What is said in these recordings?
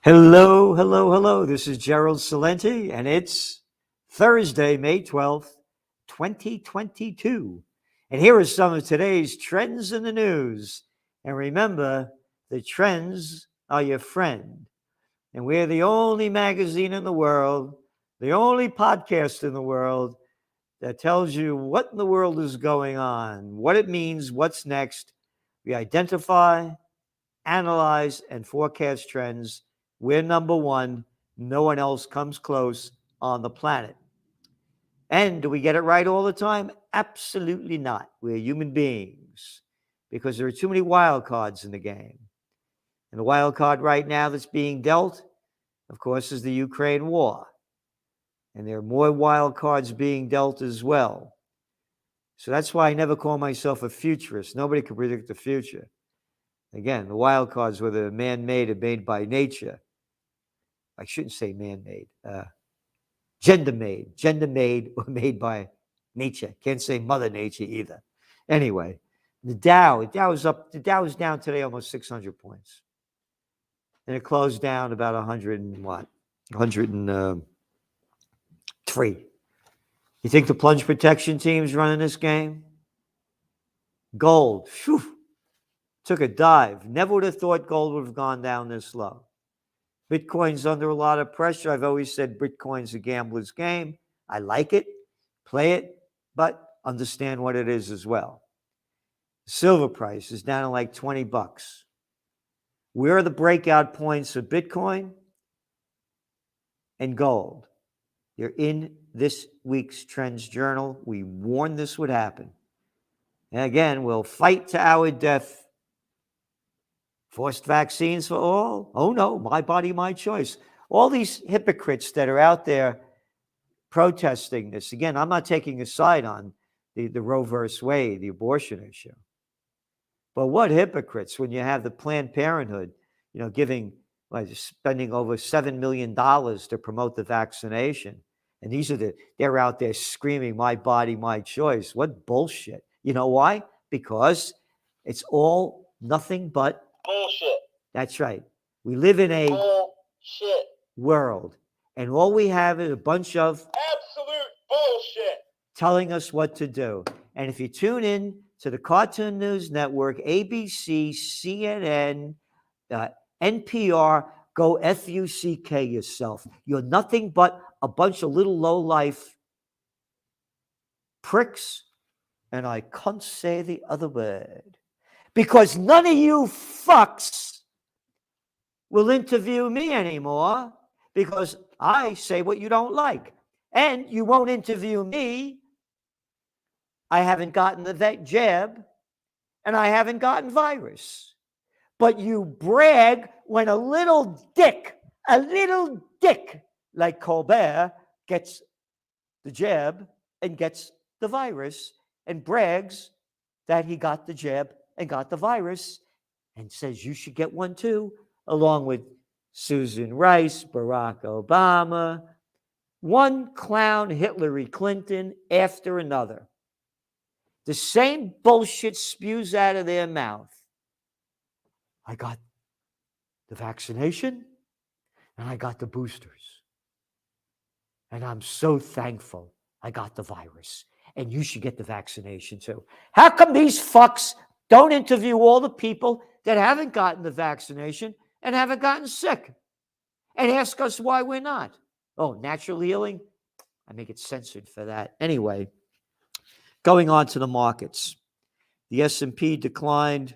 Hello, hello, hello. This is Gerald Salenti, and it's Thursday, May 12th, 2022. And here are some of today's trends in the news. And remember, the trends are your friend. And we're the only magazine in the world, the only podcast in the world that tells you what in the world is going on, what it means, what's next. We identify, analyze, and forecast trends. We're number one. No one else comes close on the planet. And do we get it right all the time? Absolutely not. We're human beings because there are too many wild cards in the game. And the wild card right now that's being dealt, of course, is the Ukraine war. And there are more wild cards being dealt as well. So that's why I never call myself a futurist. Nobody can predict the future. Again, the wild cards, whether man-made or made by nature. I shouldn't say man-made. Gender-made or made by nature. Can't say Mother Nature either. Anyway, the Dow is down today almost 600 points. And it closed down about 100 and what? 103. You think the plunge protection team's running this game? Gold, took a dive. Never would have thought gold would have gone down this low. Bitcoin's under a lot of pressure. I've always said Bitcoin's a gambler's game. I like it, play it, but understand what it is as well. Silver price is down to like $20. Where are the breakout points of Bitcoin and gold? They're in this week's Trends Journal. We warned this would happen. And again, we'll fight to our death. Forced vaccines for all? Oh no, my body, my choice. All these hypocrites that are out there protesting this. Again, I'm not taking a side on the Roe versus Wade, the abortion issue. But what hypocrites when you have the Planned Parenthood, spending over $7 million to promote the vaccination. And they're out there screaming, my body, my choice. What bullshit. You know why? Because it's all nothing but bullshit. That's right. We live in a bullshit world, and all we have is a bunch of absolute bullshit telling us what to do. And if you tune in to the Cartoon News Network, ABC, CNN, NPR, go FUCK yourself. You're nothing but a bunch of little low-life pricks, and I can't say the other word. Because none of you fucks will interview me anymore because I say what you don't like. And you won't interview me. I haven't gotten the jab, and I haven't gotten virus. But you brag when a little dick like Colbert gets the jab and gets the virus and brags that he got the jab and got the virus and says you should get one too, along with Susan Rice, Barack Obama, one clown Hillary Clinton after another. The same bullshit spews out of their mouth. I got the vaccination and I got the boosters. And I'm so thankful I got the virus. And you should get the vaccination too. How come these fucks don't interview all the people that haven't gotten the vaccination and haven't gotten sick and ask us why we're not? Oh, natural healing? I may get censored for that. Anyway, going on to the markets. The S&P declined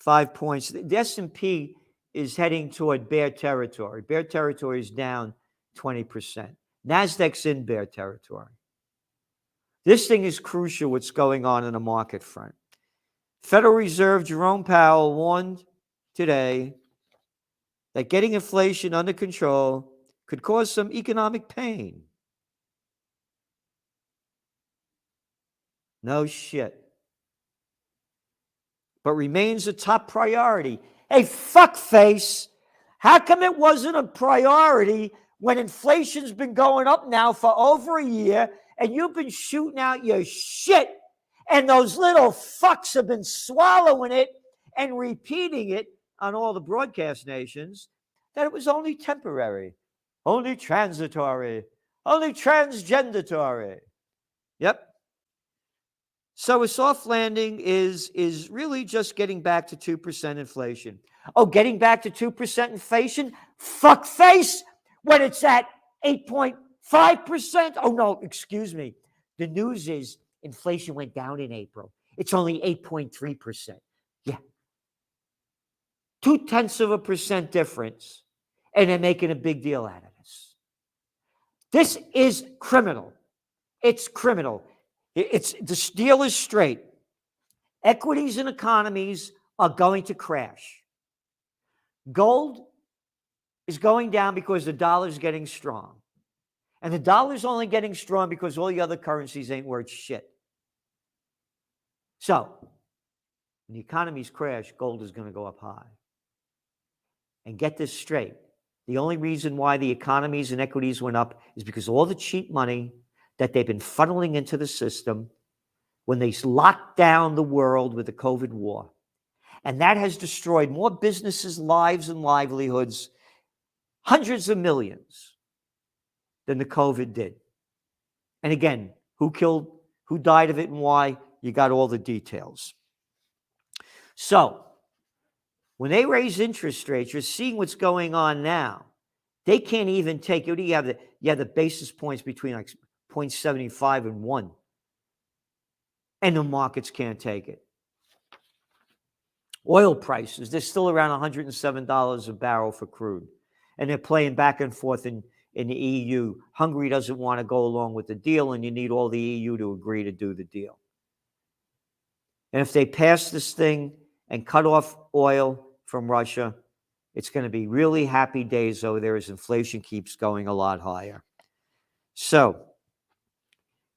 5 points. The S&P is heading toward bear territory. Bear territory is down 20%. NASDAQ's in bear territory. This thing is crucial, what's going on in the market front. Federal Reserve Jerome Powell warned today that getting inflation under control could cause some economic pain. No shit. But remains a top priority. Hey, fuckface, how come it wasn't a priority when inflation's been going up now for over a year and you've been shooting out your shit and those little fucks have been swallowing it and repeating it on all the broadcast nations that it was only temporary, only transitory, only transgendatory. Yep. So a soft landing is really just getting back to 2% inflation. Oh, getting back to 2% inflation? Fuck face! When it's at 8.5%? Oh, no, excuse me. The news is inflation went down in April. It's only 8.3%. Yeah. 0.2% difference. And they're making a big deal out of this. This is criminal. It's criminal. The deal is straight. Equities and economies are going to crash. Gold is going down because the dollar is getting strong. And the dollar is only getting strong because all the other currencies ain't worth shit. So, when the economies crash, gold is going to go up high. And get this straight. The only reason why the economies and equities went up is because all the cheap money that they've been funneling into the system when they locked down the world with the COVID war. And that has destroyed more businesses, lives, and livelihoods, hundreds of millions, than the COVID did. And again, who died of it and why? You got all the details. So, when they raise interest rates, you're seeing what's going on now. They can't even take it. You have the basis points between like 0.75 and 1. And the markets can't take it. Oil prices, they're still around $107 a barrel for crude. And they're playing back and forth in the EU. Hungary doesn't want to go along with the deal, and you need all the EU to agree to do the deal. And if they pass this thing and cut off oil from Russia, it's going to be really happy days over there as inflation keeps going a lot higher. So,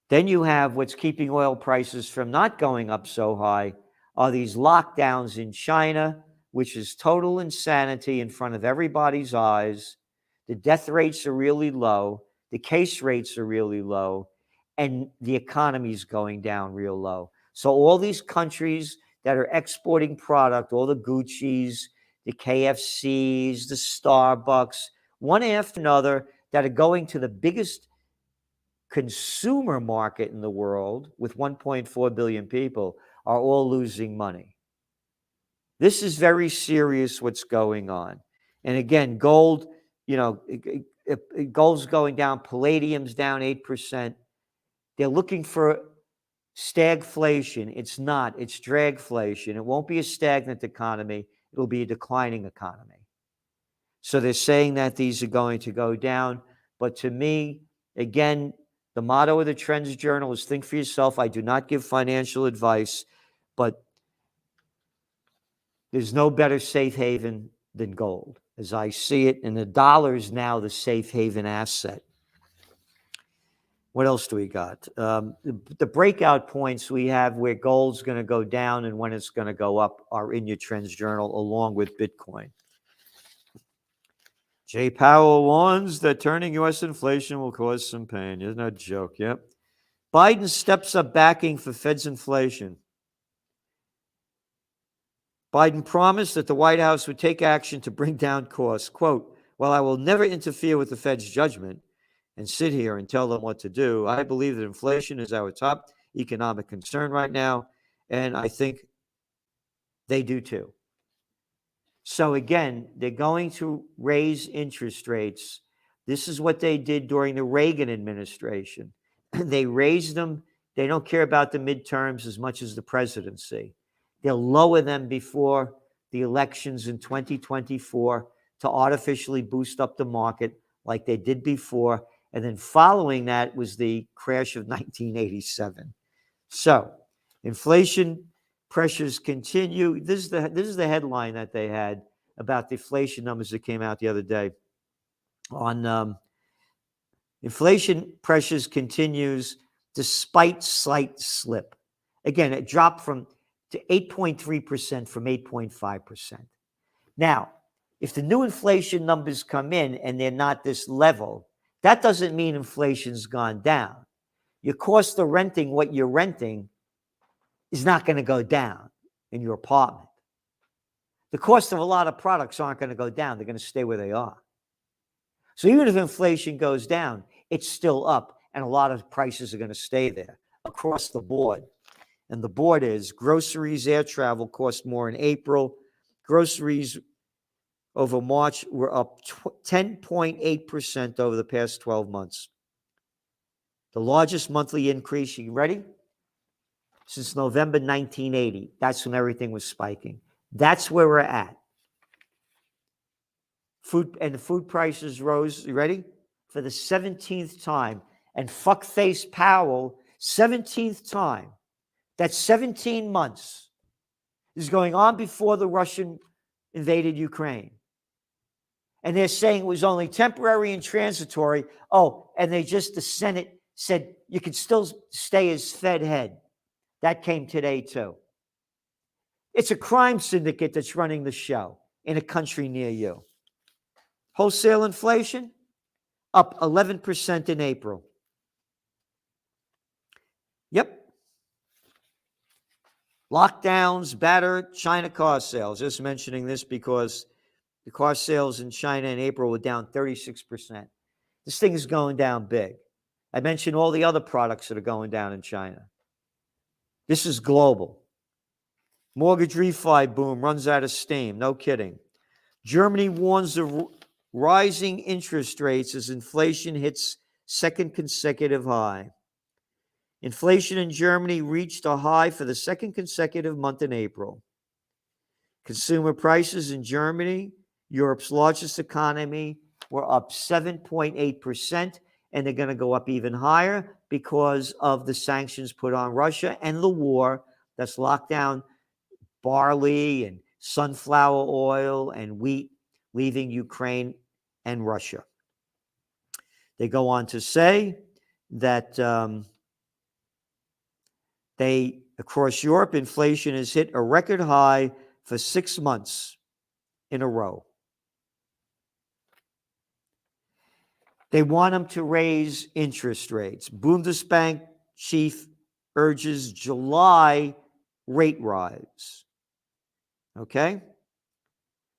then you have what's keeping oil prices from not going up so high are these lockdowns in China, which is total insanity in front of everybody's eyes. The death rates are really low. The case rates are really low. And the economy's going down real low. So all these countries that are exporting product, all the Gucci's, the KFC's, the Starbucks, one after another, that are going to the biggest consumer market in the world with 1.4 billion people, are all losing money. This is very serious what's going on. And again, gold, gold's going down, palladium's down 8%. They're looking for stagflation. It's not, it's dragflation. It won't be a stagnant economy, it'll be a declining economy. So they're saying that these are going to go down. But to me, again, the motto of the Trends Journal is think for yourself. I do not give financial advice, but there's no better safe haven than gold, as I see it, and the dollar is now the safe haven asset. What else do we got? The breakout points we have where gold's going to go down and when it's going to go up are in your Trends Journal, along with Bitcoin. Jay Powell warns that turning U.S. inflation will cause some pain. Isn't that a joke? Yep. Biden steps up backing for Fed's inflation. Biden promised that the White House would take action to bring down costs. Quote, "While I will never interfere with the Fed's judgment and sit here and tell them what to do, I believe that inflation is our top economic concern right now, and I think they do too." So again, they're going to raise interest rates. This is what they did during the Reagan administration. They raised them. They don't care about the midterms as much as the presidency. They'll lower them before the elections in 2024 to artificially boost up the market like they did before. And then following that was the crash of 1987. So inflation pressures continue. This is the headline that they had about the inflation numbers that came out the other day. On inflation pressures continues despite slight slip. Again, it dropped to 8.3% from 8.5%. Now, if the new inflation numbers come in and they're not this level, that doesn't mean inflation's gone down. Your cost of renting what you're renting is not going to go down in your apartment. the cost of a lot of products aren't going to go down. They're going to stay where they are. So even if inflation goes down, it's still up, and a lot of prices are going to stay there across the board. And the board is groceries, air travel cost more in April. Groceries over March were up 10.8% over the past 12 months. The largest monthly increase, you ready? Since November 1980. That's when everything was spiking. That's where we're at. The food prices rose, you ready? For the 17th time. And fuckface Powell, 17th time. That's 17 months. This is going on before the Russian invaded Ukraine. And they're saying it was only temporary and transitory. Oh, and the Senate said you could still stay as Fed head. That came today too. It's a crime syndicate that's running the show in a country near you. Wholesale inflation up 11% in April. Yep. Lockdowns batter China car sales. Just mentioning this because the car sales in China in April were down 36%. This thing is going down big. I mentioned all the other products that are going down in China. This is global. Mortgage refi boom runs out of steam. No kidding. Germany warns of rising interest rates as inflation hits second consecutive high. Inflation in Germany reached a high for the second consecutive month in April. Consumer prices in Germany, Europe's largest economy, were up 7.8%, and they're going to go up even higher because of the sanctions put on Russia and the war that's locked down barley and sunflower oil and wheat leaving Ukraine and Russia. They go on to say that across Europe, inflation has hit a record high for 6 months in a row. They want them to raise interest rates. Bundesbank chief urges July rate rise. Okay?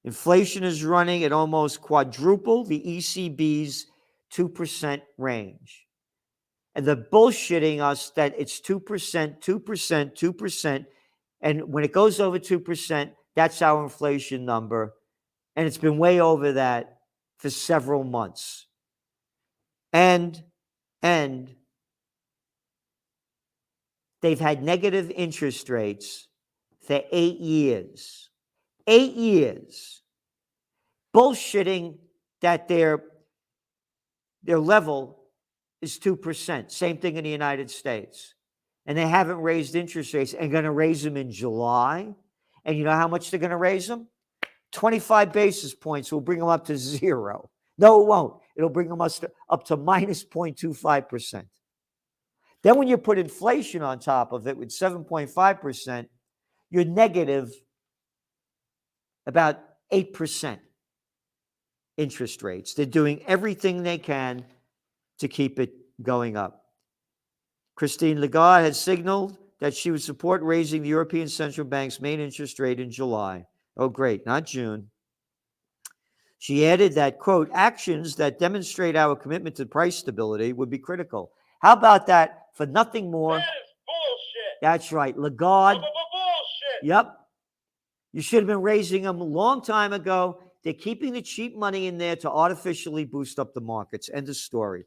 Inflation is running at almost quadruple the ECB's 2% range. And they're bullshitting us that it's 2%, 2%, 2%. And when it goes over 2%, that's our inflation number. And it's been way over that for several months. And they've had negative interest rates for 8 years. 8 years. Bullshitting that their level is 2%. Same thing in the United States. And they haven't raised interest rates and going to raise them in July. And you know how much they're going to raise them? 25 basis points will bring them up to 0. No, it won't. It'll bring them up to minus 0.25%. Then when you put inflation on top of it with 7.5%, you're negative about 8% interest rates. They're doing everything they can to keep it going up. Christine Lagarde has signaled that she would support raising the European Central Bank's main interest rate in July. Oh, great, not June. She added that, quote, actions that demonstrate our commitment to price stability would be critical. How about that? For nothing more. That is bullshit. That's right, Lagarde. Bullshit. Yep. You should have been raising them a long time ago. They're keeping the cheap money in there to artificially boost up the markets. End of story.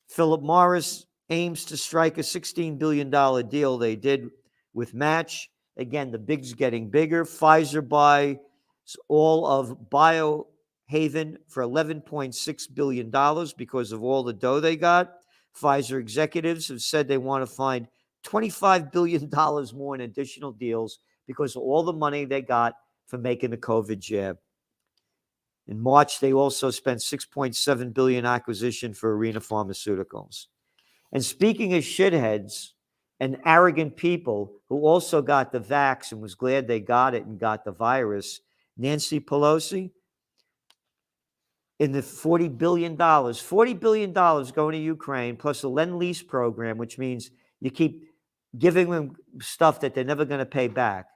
Philip Morris aims to strike a $16 billion deal they did with Match. Again, the big's getting bigger. Pfizer buys all of Biohaven for $11.6 billion because of all the dough they got. Pfizer executives have said they want to find $25 billion more in additional deals because of all the money they got for making the COVID jab. In March, they also spent $6.7 billion acquisition for Arena Pharmaceuticals. And speaking of shitheads and arrogant people who also got the vax and was glad they got it and got the virus, Nancy Pelosi, in the $40 billion going to Ukraine, plus a Lend-Lease program, which means you keep giving them stuff that they're never going to pay back.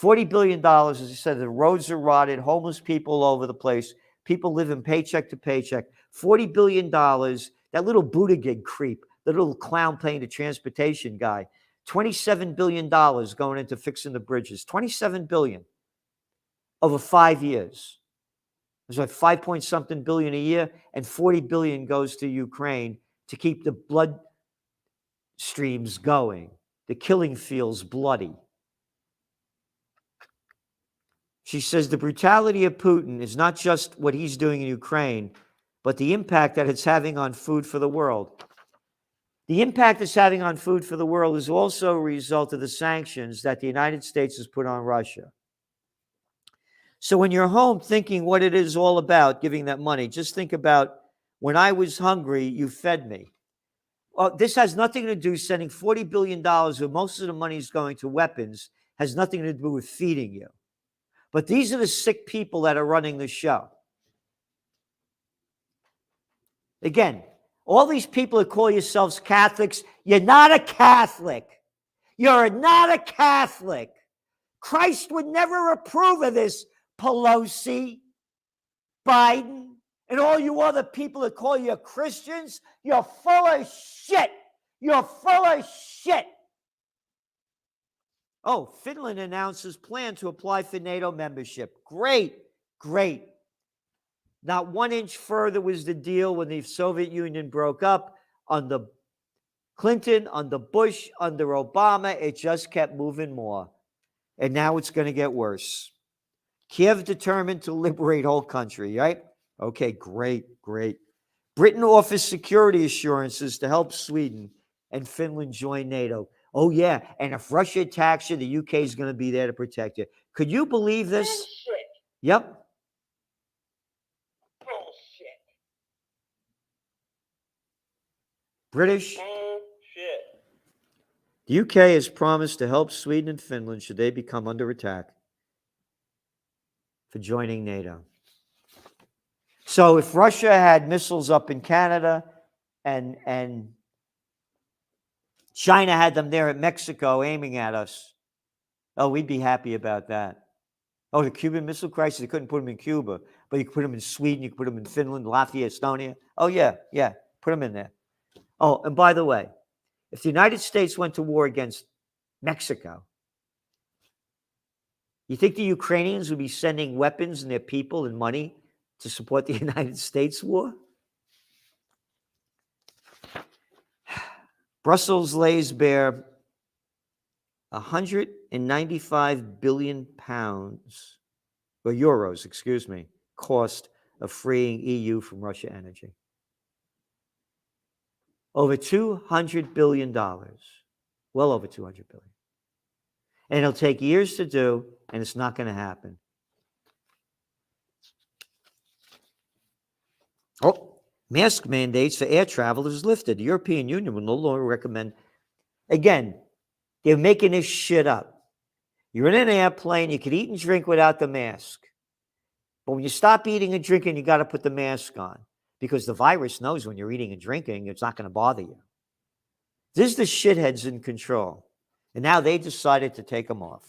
$40 billion, as I said, the roads are rotted, homeless people all over the place. People living paycheck to paycheck. $40 billion, that little Buttigieg creep, the little clown paying the transportation guy, $27 billion going into fixing the bridges. $27 billion over 5 years. There's like 5 point something billion a year, and $40 billion goes to Ukraine to keep the blood streams going, the killing fields bloody. She says the brutality of Putin is not just what he's doing in Ukraine, but the impact that it's having on food for the world. The impact it's having on food for the world is also a result of the sanctions that the United States has put on Russia. So when you're home thinking what it is all about, giving that money, just think about when I was hungry, you fed me. Well, this has nothing to do, sending $40 billion, where most of the money is going to weapons, has nothing to do with feeding you. But these are the sick people that are running the show. Again, all these people that call yourselves Catholics, you're not a Catholic. You're not a Catholic. Christ would never approve of this, Pelosi, Biden, and all you other people that call you Christians. You're full of shit. You're full of shit. Oh, Finland announces plan to apply for NATO membership. Great, great. Not 1 inch further was the deal when the Soviet Union broke up. Under Clinton, under Bush, under Obama, it just kept moving more. And now it's going to get worse. Kiev determined to liberate whole country, right? Okay, great, great. Britain offers security assurances to help Sweden and Finland join NATO. Oh, yeah, and if Russia attacks you, the UK is going to be there to protect you. Could you believe this? Bullshit. Yep. Bullshit. British. Bullshit. The UK has promised to help Sweden and Finland should they become under attack for joining NATO. So if Russia had missiles up in Canada and China had them there at Mexico aiming at us, oh, we'd be happy about that. Oh, the Cuban Missile Crisis, they couldn't put them in Cuba, but you could put them in Sweden, you could put them in Finland, Latvia, Estonia. Oh, yeah, put them in there. Oh, and by the way, if the United States went to war against Mexico, you think the Ukrainians would be sending weapons and their people and money to support the United States war? Brussels lays bare 195 billion pounds, or euros, excuse me, cost of freeing EU from Russia energy. Over $200 billion, well over $200 billion. And it'll take years to do, and it's not going to happen. Oh, mask mandates for air travel is lifted. The European Union will no longer recommend. Again, they're making this shit up. You're in an airplane, you can eat and drink without the mask. But when you stop eating and drinking, you got to put the mask on because the virus knows when you're eating and drinking, it's not going to bother you. This is the shitheads in control. And now they decided to take them off.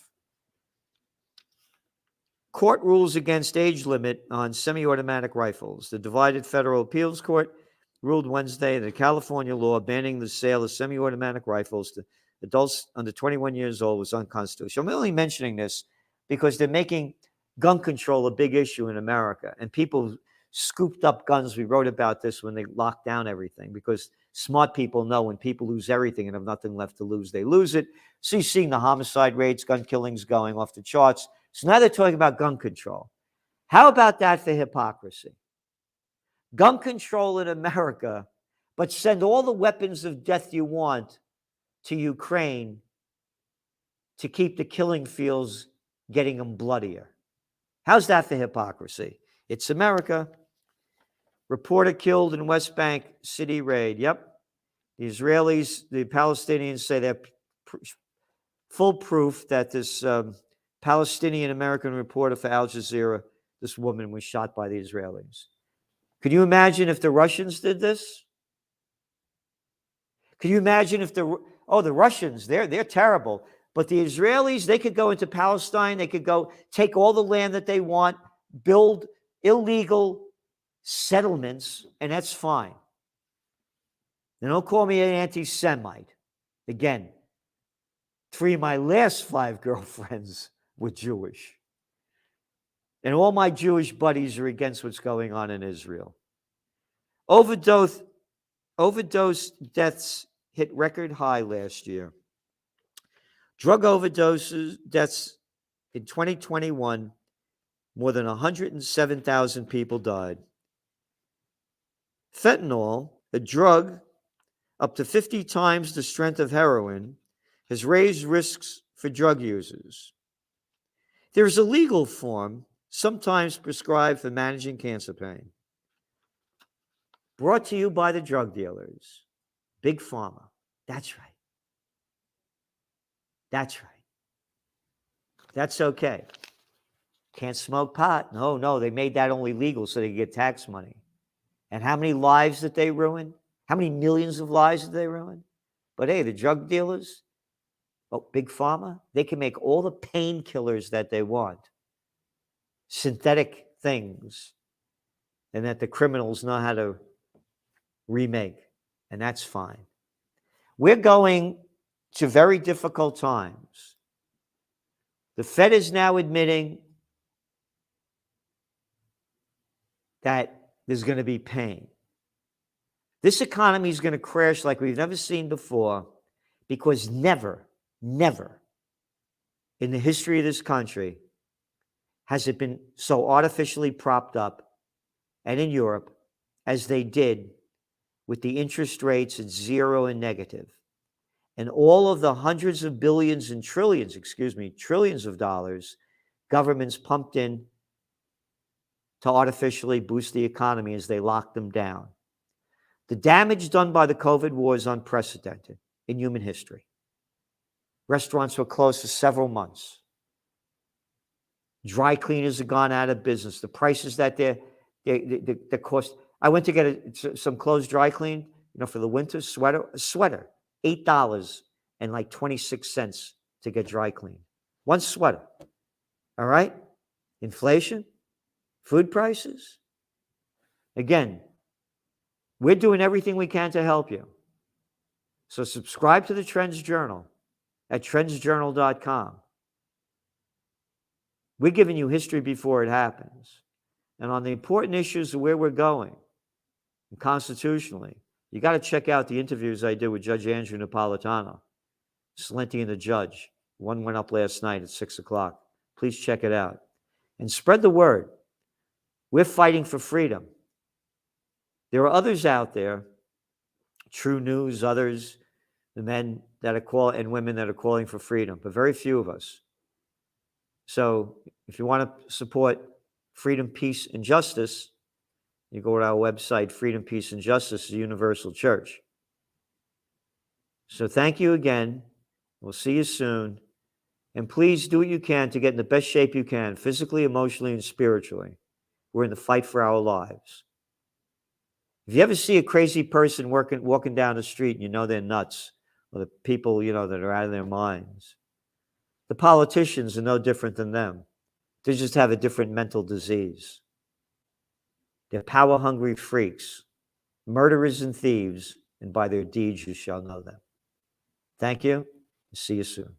Court rules against age limit on semi-automatic rifles. The divided federal appeals court ruled Wednesday that a California law banning the sale of semi-automatic rifles to adults under 21 years old was unconstitutional. I'm only mentioning this because they're making gun control a big issue in America. And people scooped up guns. We wrote about this when they locked down everything because smart people know when people lose everything and have nothing left to lose, they lose it. So you're seeing the homicide rates, gun killings going off the charts. So now they're talking about gun control. How about that for hypocrisy? Gun control in America, but send all the weapons of death you want to Ukraine to keep the killing fields getting them bloodier. How's that for hypocrisy? It's America. Reporter killed in West Bank city raid. Yep. The Israelis, the Palestinians say they have full proof that this Palestinian-American reporter for Al Jazeera, this woman was shot by the Israelis. Could you imagine if the Russians did this? Could you imagine if the Russians, they're terrible. But the Israelis, they could go into Palestine, they could go take all the land that they want, build illegal settlements, and that's fine. Now, don't call me an anti-Semite. Again, 3 of my last 5 girlfriends were Jewish. And all my Jewish buddies are against what's going on in Israel. Overdose deaths hit record high last year. Drug overdoses deaths in 2021, more than 107,000 people died. Fentanyl, a drug up to 50 times the strength of heroin, has raised risks for drug users. There is a legal form sometimes prescribed for managing cancer pain. Brought to you by the drug dealers, Big Pharma. That's right. That's right. That's okay. Can't smoke pot. No, they made that only legal so they could get tax money. And how many lives did they ruin? How many millions of lives did they ruin? But hey, the drug dealers, Big Pharma, they can make all the painkillers that they want. Synthetic things. And that the criminals know how to remake. And that's fine. We're going to very difficult times. The Fed is now admitting that there's going to be pain. This economy is going to crash like we've never seen before because never in the history of this country has it been so artificially propped up, and in Europe, as they did with the interest rates at 0 and negative. And all of the hundreds of billions and trillions of dollars governments pumped in to artificially boost the economy as they locked them down. The damage done by the COVID war is unprecedented in human history. Restaurants were closed for several months. Dry cleaners have gone out of business. The prices that they cost. I went to get some clothes dry cleaned, for the winter, a sweater, $8 and like 26 cents to get dry cleaned. One sweater. All right? Inflation, food prices. Again, we're doing everything we can to help you. So subscribe to the Trends Journal at trendsjournal.com. We're giving you history before it happens. And on the important issues of where we're going, and constitutionally, you got to check out the interviews I did with Judge Andrew Napolitano, Salenti and the judge. One went up last night at 6 o'clock. Please check it out. And spread the word. We're fighting for freedom. There are others out there, True News, others, the men that are calling and women that are calling for freedom, but very few of us. So if you want to support freedom, peace, and justice, you go to our website, Freedom, Peace, and Justice, the Universal Church. So thank you again. We'll see you soon. And please do what you can to get in the best shape you can, physically, emotionally, and spiritually. We're in the fight for our lives. If you ever see a crazy person walking down the street and you know they're nuts, or the people, that are out of their minds, the politicians are no different than them. They just have a different mental disease. They're power-hungry freaks, murderers and thieves, and by their deeds you shall know them. Thank you. See you soon.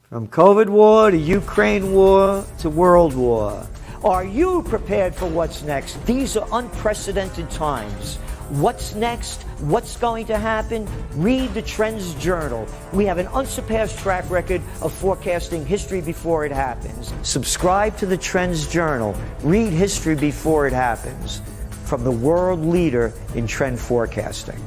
From COVID war to Ukraine war to world war. Are you prepared for what's next? These are unprecedented times. What's next? What's going to happen? Read the Trends Journal. We have an unsurpassed track record of forecasting history before it happens. Subscribe to the Trends Journal. Read history before it happens. From the world leader in trend forecasting.